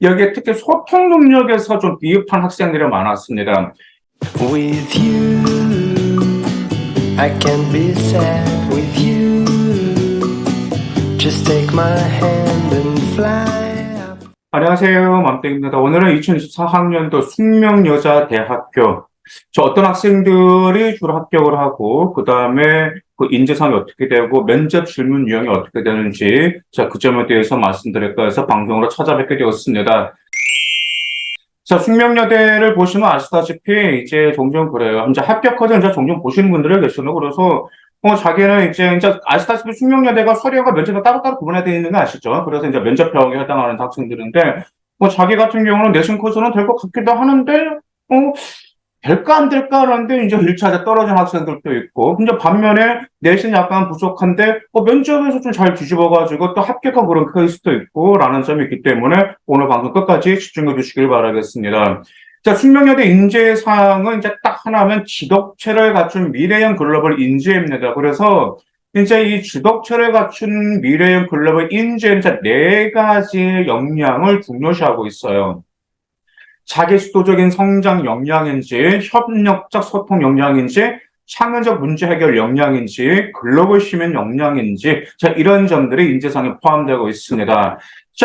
여기에 특히 소통 능력에서 좀 미흡한 학생들이 많았습니다. With you, I can't be sad with you. Just take my hand and fly up. 안녕하세요, 맘땡입니다. 오늘은 2024학년도 숙명여자대학교. 어떤 학생들이 주로 합격을 하고, 그 다음에 그 인재상이 어떻게 되고, 면접 질문 유형이 어떻게 되는지, 그 점에 대해서 말씀드릴까 해서 방송으로 찾아뵙게 되었습니다. 숙명여대를 보시면 아시다시피, 이제 종종 그래요. 이제 합격해서 이제 종종 보시는 분들이 계시는 그래서, 자기는 이제 아시다시피 숙명여대가 서류와 면접이 따로따로 구분되어 있는 거 아시죠? 그래서 이제 면접형에 해당하는 학생들인데, 자기 같은 경우는 내신 코스는 될 것 같기도 하는데, 될까 안 될까 하는데 이제 1차에 떨어진 학생들도 있고, 근데 반면에 내신 약간 부족한데, 면접에서 좀 잘 뒤집어가지고 또 합격한 그런 케이스도 있고, 라는 점이 있기 때문에 오늘 방송 끝까지 집중해 주시길 바라겠습니다. 숙명여대 인재상은 이제 딱 하나면 지덕체를 갖춘 미래형 글로벌 인재입니다. 그래서 이제 이 지덕체를 갖춘 미래형 글로벌 인재는 이제 4가지 역량을 중요시하고 있어요. 자기주도적인 성장 역량인지, 협력적 소통 역량인지, 창의적 문제 해결 역량인지, 글로벌 시민 역량인지, 이런 점들이 인재상에 포함되고 있습니다.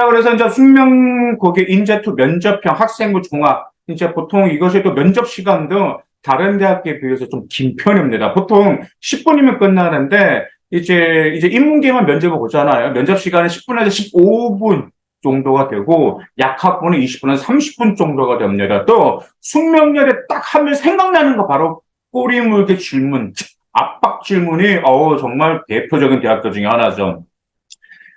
그래서 이제 숙명고기 인재2 면접형 학생부 종합, 이제 보통 이것이 또 면접 시간도 다른 대학교에 비해서 좀 긴 편입니다. 보통 10분이면 끝나는데, 이제 인문계만 면접을 보잖아요. 면접 시간은 10분에서 15분. 정도가 되고 약학부는 20분에서 30분 정도가 됩니다. 또 숙명여대 딱 하면 생각나는 거 바로 꼬리물개 질문, 압박 질문이 정말 대표적인 대학교 중에 하나죠.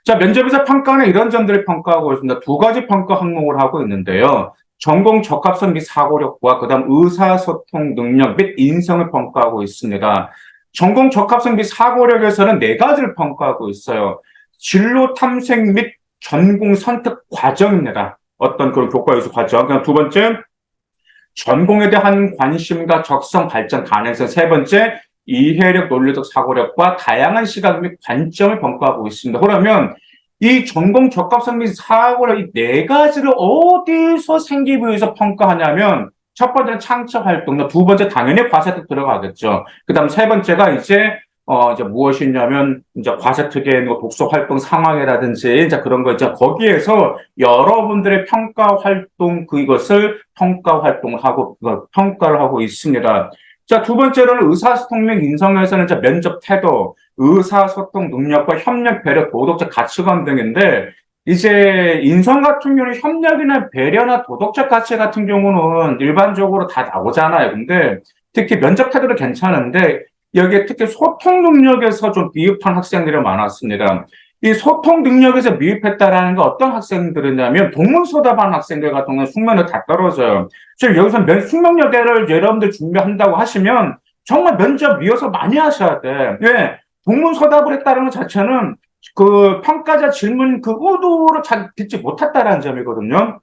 면접에서 평가는 이런 점들을 평가하고 있습니다. 2가지 평가 항목을 하고 있는데요. 전공 적합성 및 사고력과 그다음 의사소통 능력 및 인성을 평가하고 있습니다. 전공 적합성 및 사고력에서는 4가지를 평가하고 있어요. 진로 탐색 및 전공 선택 과정입니다. 어떤 그런 교과에서 과정. 2번째, 전공에 대한 관심과 적성 발전 가능성. 3번째, 이해력, 논리적 사고력과 다양한 시각 및 관점을 평가하고 있습니다. 그러면 이 전공 적합성 및 사고력 이 4가지를 어디서 생기부에서 평가하냐면 첫 번째는 창작 활동, 2번째 당연히 과세특 들어가겠죠. 그다음 3번째가 이제 무엇이냐면, 과세특의 독서 활동 상황이라든지, 그런 거, 거기에서 여러분들의 평가 활동, 그것을 평가를 하고 있습니다. 2번째로는 의사소통 및 인성에서는 면접 태도, 의사소통 능력과 협력, 배려, 도덕적 가치관 등인데, 이제 인성 같은 경우는 협력이나 배려나 도덕적 가치 같은 경우는 일반적으로 다 나오잖아요. 근데 특히 면접 태도도 괜찮은데, 여기에 특히 소통 능력에서 좀 미흡한 학생들이 많았습니다. 이 소통 능력에서 미흡했다라는 게 어떤 학생들이냐면 동문서답하는 학생들 같은 경우는 숙명을 다 떨어져요. 지금 여기서 숙명여대를 여러분들 준비한다고 하시면 정말 면접 리허설 많이 하셔야 돼. 왜? 동문서답을 했다는 것 자체는 그 평가자 질문 그 의도를 잘 듣지 못했다라는 점이거든요.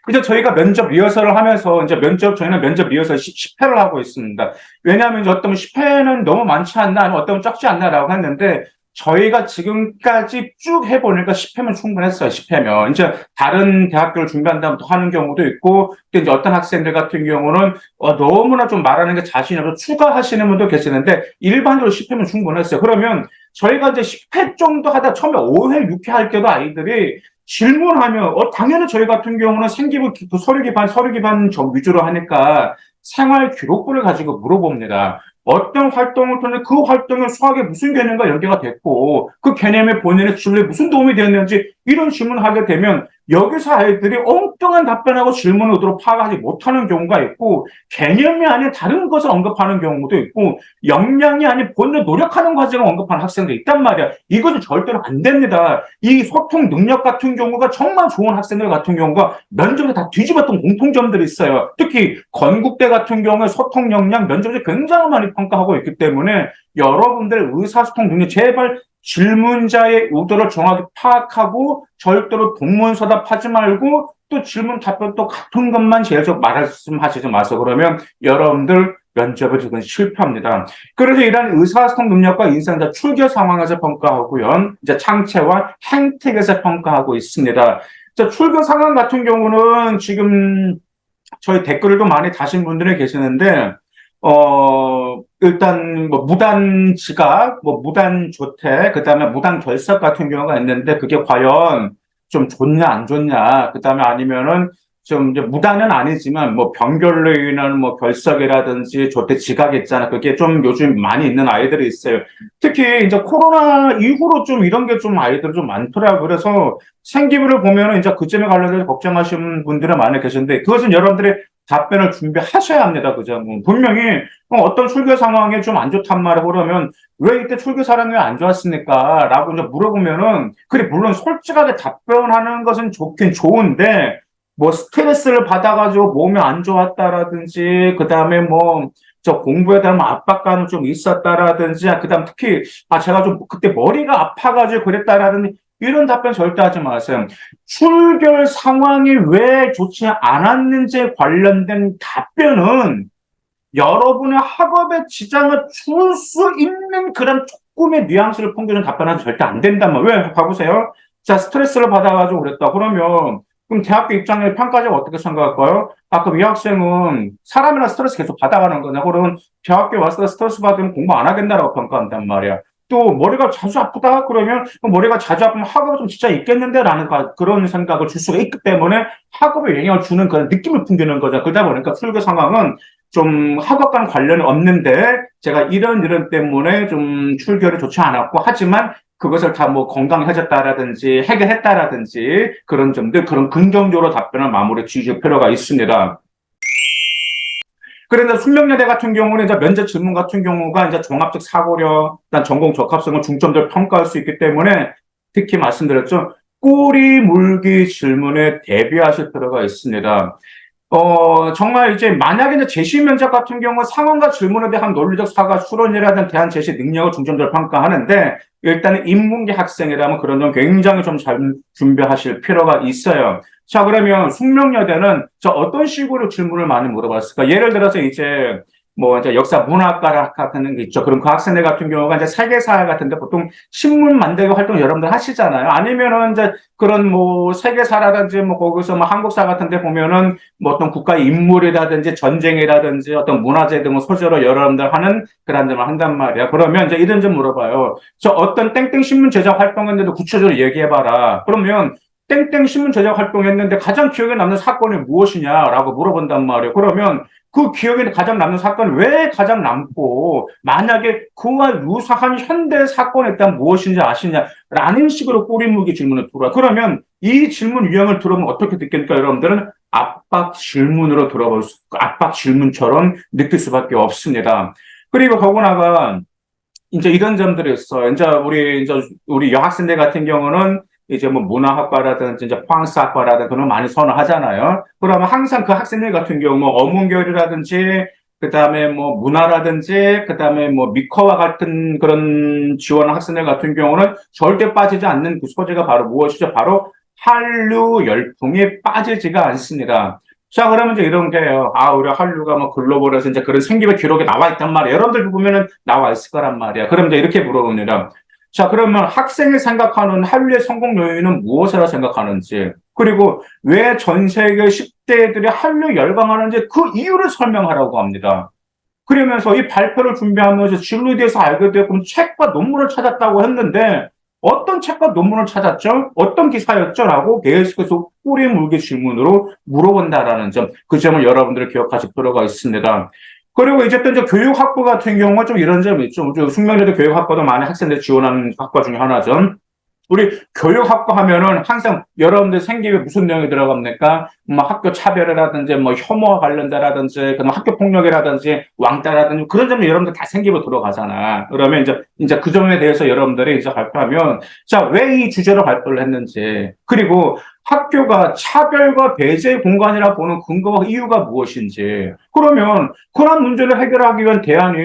이제 저희가 면접 리허설을 하면서 저희는 면접 리허설 10회를 하고 있습니다. 왜냐하면 이제 어떤 10회는 너무 많지 않나, 아니면 어떤 적지 않나라고 했는데, 저희가 지금까지 쭉 해보니까 10회면 충분했어요. 10회면. 이제 다른 대학교를 준비한다면 또 하는 경우도 있고, 또 이제 어떤 학생들 같은 경우는 너무나 좀 말하는 게 자신이 없어서 추가하시는 분도 계시는데, 일반적으로 10회면 충분했어요. 그러면 저희가 이제 10회 정도 하다 처음에 5회, 6회 할 때도 아이들이 질문하면, 당연히 저희 같은 경우는 생기부, 서류 기반 위주로 하니까 생활 기록부를 가지고 물어봅니다. 어떤 활동을 통해 그 활동의 수학에 무슨 개념과 연계가 됐고, 그 개념에 본인의 진로에 무슨 도움이 되었는지, 이런 질문을 하게 되면, 여기서 아이들이 엉뚱한 답변하고 질문 의도로 파악하지 못하는 경우가 있고, 개념이 아닌 다른 것을 언급하는 경우도 있고, 역량이 아닌 본인의 노력하는 과정을 언급하는 학생들이 있단 말이야. 이것은 절대로 안 됩니다. 이 소통 능력 같은 경우가 정말 좋은 학생들 같은 경우가 면접에 다 뒤집었던 공통점들이 있어요. 특히 건국대 같은 경우에 소통 역량 면접에 굉장히 많이 평가하고 있기 때문에 여러분들의 의사소통 능력 제발 질문자의 의도를 정확히 파악하고 절대로 동문서답하지 말고 또 질문 답변 또 같은 것만 계속 말씀하시지 마세요. 그러면 여러분들 면접에 지금 실패합니다. 그래서 이러한 의사소통 능력과 인성자 출결 상황에서 평가하고요. 이제 창체와 행택에서 평가하고 있습니다. 자, 출교 상황 같은 경우는 지금 저희 댓글도 많이 다신 분들이 계시는데, 일단, 뭐, 무단 지각, 뭐, 무단 조퇴, 그 다음에 무단 결석 같은 경우가 있는데, 그게 과연 좀 좋냐, 안 좋냐, 그 다음에 아니면은 좀 이제 무단은 아니지만, 뭐, 병결로 인한 뭐, 결석이라든지 조퇴 지각 있잖아. 그게 좀 요즘 많이 있는 아이들이 있어요. 특히 이제 코로나 이후로 좀 이런 게 좀 아이들 좀 많더라고요. 그래서 생기부를 보면은 이제 그 점에 관련해서 걱정하시는 분들은 많이 계신데, 그것은 여러분들이 답변을 준비하셔야 합니다. 그죠? 분명히 어떤 출교 상황이 좀 안 좋단 말이에요. 그러면 왜 이때 출교 상황이 안 좋았습니까? 라고 이제 물어보면은, 그래, 물론 솔직하게 답변하는 것은 좋긴 좋은데, 뭐 스트레스를 받아가지고 몸이 안 좋았다라든지, 그 다음에 뭐, 저 공부에 대한 압박감이 좀 있었다라든지, 그 다음 특히, 제가 좀 그때 머리가 아파가지고 그랬다라든지, 이런 답변 절대 하지 마세요. 출결 상황이 왜 좋지 않았는지에 관련된 답변은 여러분의 학업에 지장을 줄 수 있는 그런 조금의 뉘앙스를 풍기는 답변은 절대 안 된단 말이에요. 왜? 봐보세요. 자, 스트레스를 받아가지고 그랬다. 그럼 대학교 입장에 평가자가 어떻게 생각할까요? 그럼 이 학생은 사람이나 스트레스 계속 받아가는 거냐? 그러면 대학교에 와서 스트레스 받으면 공부 안 하겠나라고 평가한단 말이야. 또 머리가 자주 아프다 그러면 머리가 자주 아프면 학업에 좀 진짜 있겠는데라는 그런 생각을 줄 수가 있기 때문에 학업에 영향을 주는 그런 느낌을 풍기는 거죠. 그러다 보니까 출교 상황은 좀 학업과는 관련이 없는데 제가 이런 때문에 좀 출결이 좋지 않았고 하지만 그것을 다 뭐 건강해졌다라든지 해결했다라든지 그런 점들 그런 긍정적으로 답변을 마무리 지을 필요가 있습니다. 그런데 숙명여대 같은 경우는 이제 면접 질문 같은 경우가 이제 종합적 사고력, 전공 적합성을 중점적으로 평가할 수 있기 때문에 특히 말씀드렸죠. 꼬리 물기 질문에 대비하실 필요가 있습니다. 정말 이제 만약에 이제 제시 면접 같은 경우 상황과 질문에 대한 논리적 사과 추론이라든 대한 제시 능력을 중점적으로 평가하는데 일단은 인문계 학생이라면 그런 점 굉장히 좀 잘 준비하실 필요가 있어요. 자, 그러면 숙명여대는 저 어떤 식으로 질문을 많이 물어봤을까? 예를 들어서 이제 뭐 이제 역사 문학과 같은 게 있죠. 그럼 그 학생들 같은 경우가 이제 세계사 같은데 보통 신문 만들기 활동 여러분들 하시잖아요. 아니면은 이제 그런 뭐 세계사라든지 뭐 거기서 뭐 한국사 같은데 보면은 뭐 어떤 국가의 인물이라든지 전쟁이라든지 어떤 문화재 등을 소재로 여러분들 하는 그런 점을 한단 말이야. 그러면 이제 이런 점 물어봐요. 저 어떤 땡땡 신문 제작 활동했는데 구체적으로 얘기해봐라. 그러면 땡땡 신문 제작 활동했는데 가장 기억에 남는 사건이 무엇이냐라고 물어본단 말이에요. 그러면 그 기억에 가장 남는 사건이 왜 가장 남고 만약에 그와 유사한 현대 사건에 있다면 무엇인지 아시냐라는 식으로 꼬리무기 질문을 들어요. 그러면 이 질문 유형을 들으면 어떻게 듣겠습니까? 여러분들은 압박 질문으로 압박 질문처럼 느낄 수밖에 없습니다. 그리고 더구나가 이제 이런 점들이 있어. 이제 우리 여학생들 같은 경우는 이제 뭐 문화학과라든지 이제 프랑스학과라든지 그런 거 많이 선호하잖아요. 그러면 항상 그 학생들 같은 경우 뭐 어문계열이라든지 그다음에 뭐 문화라든지 그다음에 뭐 미커와 같은 그런 지원 학생들 같은 경우는 절대 빠지지 않는 그 소재가 바로 무엇이죠? 바로 한류 열풍이 빠지지가 않습니다. 자, 그러면 이제 이런 게요. 우리 한류가 뭐 글로벌에서 이제 그런 생기부 기록이 나와 있단 말이에요. 여러분들 보면은 나와 있을 거란 말이야. 그럼 이제 이렇게 물어봅니다. 자, 그러면 학생이 생각하는 한류의 성공 요인은 무엇이라 생각하는지, 그리고 왜 전 세계 10대들이 한류 열광하는지 그 이유를 설명하라고 합니다. 그러면서 이 발표를 준비하면서 진로에 대해서 알게 되고 책과 논문을 찾았다고 했는데 어떤 책과 논문을 찾았죠? 어떤 기사였죠? 라고 계속해서 꼬리 물기 질문으로 물어본다라는 점, 그 점을 여러분들이 기억하실 필요가 있습니다. 그리고 이제 또 이제 교육학부 같은 경우가 좀 이런 점이 있죠. 숙명여대 교육학과도 많이 학생들 지원하는 학과 중에 하나죠. 우리 교육학과 하면은 항상 여러분들 생기에 무슨 내용이 들어갑니까? 뭐 학교 차별이라든지 뭐 혐오와 관련자라든지 그다음 학교 폭력이라든지 왕따라든지 그런 점이 여러분들 다 생기로 들어가잖아. 그러면 이제 그 점에 대해서 여러분들이 이제 발표하면 자, 왜 이 주제로 발표를 했는지 그리고 학교가 차별과 배제의 공간이라 보는 근거와 이유가 무엇인지 그러면 그런 문제를 해결하기 위한 대안이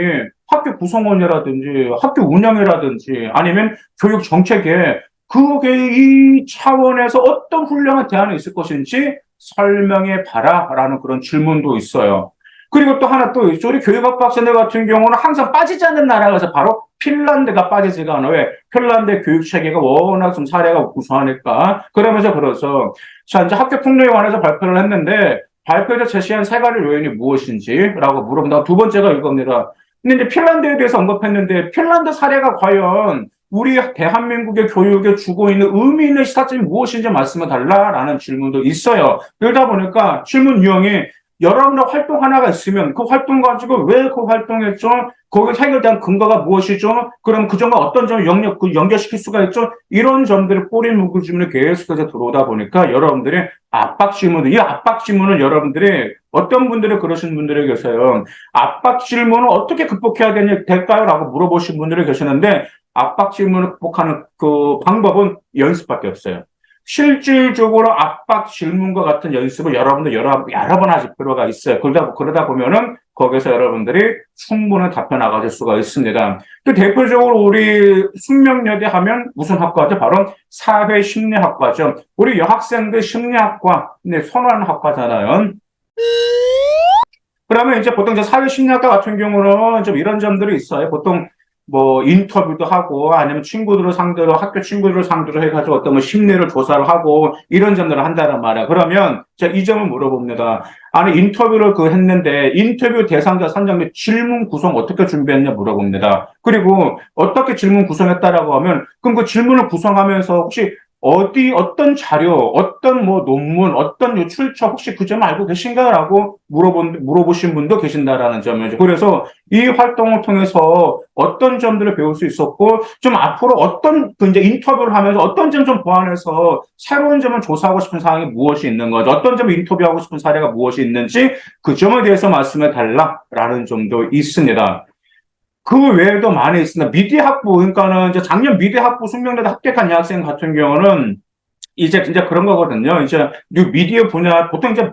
학교 구성원이라든지 학교 운영이라든지 아니면 교육 정책에 그게 이 차원에서 어떤 훌륭한 대안이 있을 것인지 설명해 봐라라는 그런 질문도 있어요. 그리고 또 하나 또 있죠. 우리 교육학 학생들 같은 경우는 항상 빠지지 않는 나라가 있어요. 바로 핀란드가 빠지지가 않아요. 왜? 핀란드 교육 체계가 워낙 좀 사례가 우수하니까. 그러면서 그래서 자, 이제 학교 폭력에 관해서 발표를 했는데 발표에서 제시한 세 가지 요인이 무엇인지라고 물어본다. 두 번째가 이겁니다. 근데 이제 핀란드에 대해서 언급했는데 핀란드 사례가 과연 우리 대한민국의 교육에 주고 있는 의미 있는 시사점이 무엇인지 말씀해 달라라는 질문도 있어요. 그러다 보니까 질문 유형이 여러분의 활동 하나가 있으면 그 활동 가지고 왜 그 활동했죠? 거기에 해결된 근거가 무엇이죠? 그럼 그 점과 어떤 점을 연결시킬 수가 있죠? 이런 점들을 꼬리 물고 질문이 계속해서 들어오다 보니까 여러분들이 압박 질문, 이 압박 질문을 여러분들이 어떤 분들이 그러신 분들이 계세요. 압박 질문을 어떻게 극복해야 될까요? 라고 물어보신 분들이 계시는데 압박 질문을 극복하는 그 방법은 연습밖에 없어요. 실질적으로 압박 질문과 같은 연습을 여러분들 여러 번 하실 필요가 있어요. 그러다 보면은 거기서 여러분들이 충분한 답변 나가실 수가 있습니다. 또 대표적으로 우리 숙명여대 하면 무슨 학과죠? 바로 사회심리학과죠. 우리 여학생들 심리학과, 선호하는 학과잖아요. 그러면 이제 보통 이제 사회심리학과 같은 경우는 좀 이런 점들이 있어요. 보통 뭐 인터뷰도 하고 아니면 친구들을 상대로 학교 친구들을 상대로 해가지고 어떤 뭐 심리를 조사를 하고 이런 점들을 한다는 말이야. 그러면 제가 이 점을 물어봅니다. 아니 인터뷰를 했는데 인터뷰 대상자 선정 및 질문 구성 어떻게 준비했냐 물어봅니다. 그리고 어떻게 질문 구성했다라고 하면 그럼 그 질문을 구성하면서 혹시 어떤 자료, 어떤 뭐 논문, 어떤 출처 혹시 그 점 알고 계신가라고 물어보신 분도 계신다라는 점이죠. 그래서 이 활동을 통해서 어떤 점들을 배울 수 있었고, 좀 앞으로 이제 인터뷰를 하면서 어떤 점 좀 보완해서 새로운 점을 조사하고 싶은 사항이 무엇이 있는 거죠. 어떤 점을 인터뷰하고 싶은 사례가 무엇이 있는지 그 점에 대해서 말씀해 달라라는 점도 있습니다. 그 외에도 많이 있습니다. 미디어 학부, 그러니까는 이제 작년 미디어 학부 숙명여대 합격한 여학생 같은 경우는 이제 진짜 그런 거거든요. 이제 뉴 미디어 분야, 보통 이제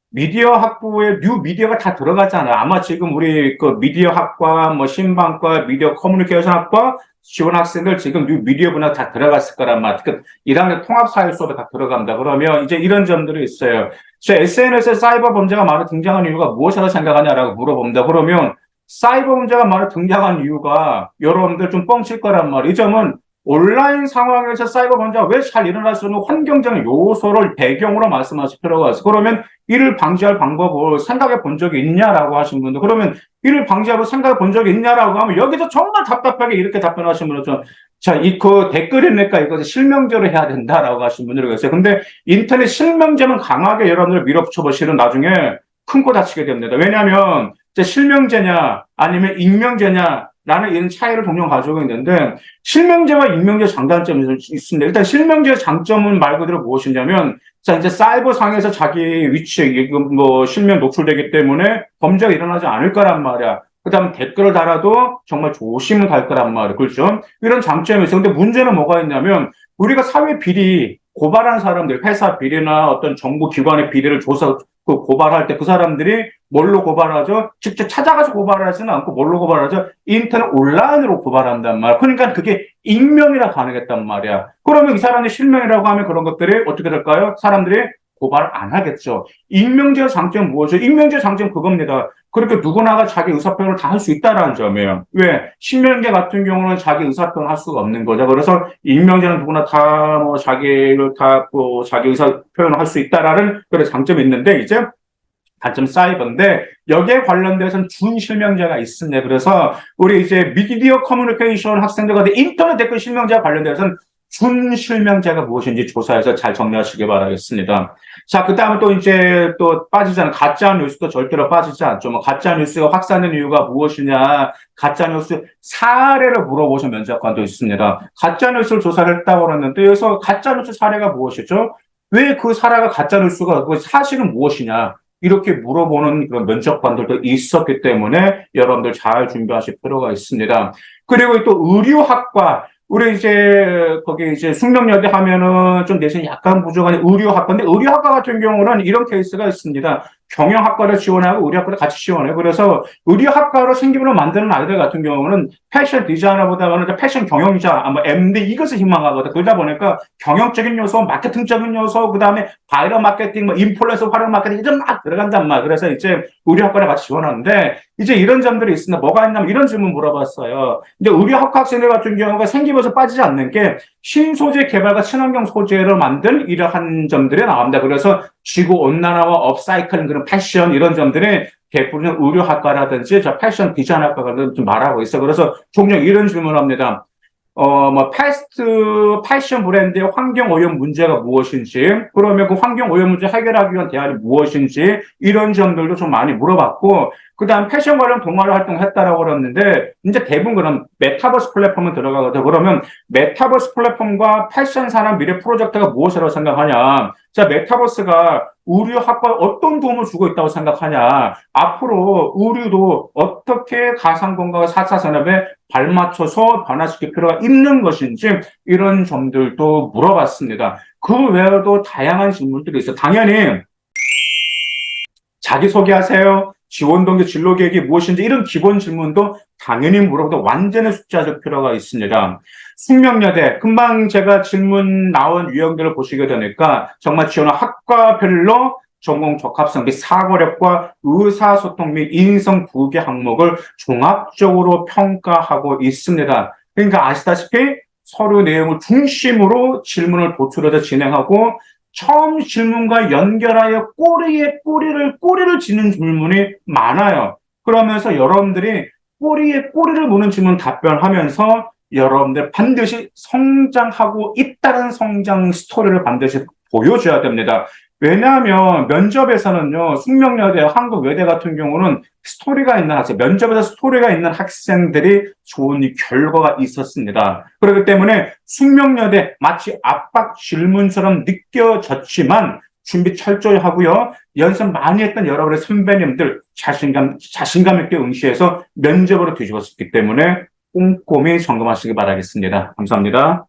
미디어 학부에 뉴 미디어가 다 들어가잖아요. 아마 지금 우리 그 미디어 학과, 뭐 신방과, 미디어 커뮤니케이션 학과 지원 학생들 지금 뉴 미디어 분야 다 들어갔을 거란 말이에요. 그 1학년 통합사회 수업에 다 들어간다. 그러면 이제 이런 점들이 있어요. SNS에 사이버 범죄가 많이 등장한 이유가 무엇이라고 생각하냐라고 물어봅니다. 그러면 사이버 문제가 많이 등장한 이유가 여러분들 좀 뻥칠 거란 말이에요. 이 점은 온라인 상황에서 사이버 범죄가 왜 잘 일어날 수 있는 환경적 요소를 배경으로 말씀하실 필요가 있어요. 그러면 이를 방지할 방법을 생각해 본 적이 있냐라고 하신 분들, 그러면 이를 방지하고 생각해 본 적이 있냐라고 하면 여기서 정말 답답하게 이렇게 답변하신 분은 좀, 자, 그 댓글이니까 이것을 실명제로 해야 된다라고 하신 분들이 계세요. 근데 인터넷 실명제는 강하게 여러분들 밀어붙여 보시면 나중에 큰 거 다치게 됩니다. 왜냐하면 실명제냐 아니면 익명제냐라는 이런 차이를 종종 가지고 있는데 실명제와 익명제 장단점이 있습니다. 일단 실명제의 장점은 말 그대로 무엇이냐면 자 이제 사이버 상에서 자기 위치 뭐 실명 노출되기 때문에 범죄가 일어나지 않을 거란 말이야. 그다음 댓글을 달아도 정말 조심을 갈 거란 말이야. 그렇죠? 이런 장점이 있어요. 근데 문제는 뭐가 있냐면 우리가 사회 비리 고발한 사람들, 회사 비리나 어떤 정부 기관의 비리를 고발할 때 그 사람들이 뭘로 고발하죠? 직접 찾아가서 고발하지는 않고 뭘로 고발하죠? 인터넷 온라인으로 고발한단 말이야. 그러니까 그게 익명이라 가능했단 말이야. 그러면 이 사람이 실명이라고 하면 그런 것들이 어떻게 될까요? 사람들이 고발 안 하겠죠. 익명제의 장점은 무엇이죠? 익명제의 장점은 그겁니다. 그렇게 누구나가 자기 의사표현을 다 할 수 있다라는 점이에요. 왜? 실명제 같은 경우는 자기 의사표현을 할 수가 없는 거죠. 그래서 익명제는 누구나 다 뭐 자기를 다 뭐 자기 의사표현을 할 수 있다라는 그런 장점이 있는데 이제 단점 사이버인데 여기에 관련돼서는 준실명제가 있습니다. 그래서 우리 이제 미디어 커뮤니케이션 학생들과 인터넷 댓글 실명제와 관련돼서는 준실명제가 무엇인지 조사해서 잘 정리하시기 바라겠습니다. 자, 그 다음에 또 이제 또 빠지잖아요. 가짜 뉴스도 절대로 빠지지 않죠. 뭐 가짜 뉴스가 확산된 이유가 무엇이냐, 가짜 뉴스 사례를 물어보신 면접관도 있습니다. 가짜 뉴스를 조사를 했다고 그랬는데 여기서 가짜 뉴스 사례가 무엇이죠? 왜 그 사례가 가짜 뉴스가 그 사실은 무엇이냐? 이렇게 물어보는 그런 면접관들도 있었기 때문에 여러분들 잘 준비하실 필요가 있습니다. 그리고 또 의료학과 우리 이제 거기 이제 숙명여대 하면은 좀 내신이 약간 부족한 의료학과인데 의료학과 같은 경우는 이런 케이스가 있습니다. 경영학과를 지원하고 의료학과를 같이 지원해요. 그래서 의료학과로 생기부를 만드는 아이들 같은 경우는 패션 디자이너보다는 이제 패션 경영자, 뭐 MD 이것을 희망하거든. 그러다 보니까 경영적인 요소, 마케팅적인 요소, 그다음에 바이럴 마케팅, 뭐 인플루언서 활용 마케팅 이런 막 들어간단 말이야. 그래서 이제 의료학과를 같이 지원하는데 이제 이런 점들이 있습니다. 뭐가 있냐면 이런 질문 물어봤어요. 이제 의료학과 학생들 같은 경우가 생기부에서 빠지지 않는 게 신소재 개발과 친환경 소재로 만든 이러한 점들이 나옵니다. 그래서 지구 온난화와 업사이클링 그런 패션 이런 점들이 대부분 의료학과라든지 저 패션 디자인학과가 좀 말하고 있어. 그래서 종종 이런 질문을 합니다. 패션 브랜드의 환경 오염 문제가 무엇인지, 그러면 그 환경 오염 문제 해결하기 위한 대안이 무엇인지, 이런 점들도 좀 많이 물어봤고, 그 다음 패션 관련 동아리 활동을 했다라고 그랬는데, 이제 대부분 그럼 메타버스 플랫폼에 들어가거든요. 그러면 메타버스 플랫폼과 패션 산업 미래 프로젝트가 무엇이라고 생각하냐? 자, 메타버스가 의료학과에 어떤 도움을 주고 있다고 생각하냐? 앞으로 의료도 어떻게 가상공간과 4차 산업에 발맞춰서 변화시킬 필요가 있는 것인지 이런 점들도 물어봤습니다. 그 외에도 다양한 질문들이 있어요. 당연히 자기소개하세요. 지원 동기 진로 계획이 무엇인지 이런 기본 질문도 당연히 물어보고 완전히 숙지하실 필요가 있습니다. 숙명여대 금방 제가 질문 나온 유형들을 보시게 되니까 정말 지원은 학과별로 전공 적합성 및 사고력과 의사소통 및 인성 두 개 항목을 종합적으로 평가하고 있습니다. 그러니까 아시다시피 서류 내용을 중심으로 질문을 도출해서 진행하고 처음 질문과 연결하여 꼬리를 짓는 질문이 많아요. 그러면서 여러분들이 꼬리에 꼬리를 무는 질문 답변하면서 여러분들 반드시 성장하고 있다는 성장 스토리를 반드시 보여줘야 됩니다. 왜냐하면 면접에서는요, 숙명여대, 한국외대 같은 경우는 스토리가 있는 학생, 면접에서 스토리가 있는 학생들이 좋은 결과가 있었습니다. 그렇기 때문에 숙명여대 마치 압박 질문처럼 느껴졌지만 준비 철저히 하고요. 연습 많이 했던 여러분의 선배님들 자신감 있게 응시해서 면접으로 뒤집었기 때문에 꼼꼼히 점검하시기 바라겠습니다. 감사합니다.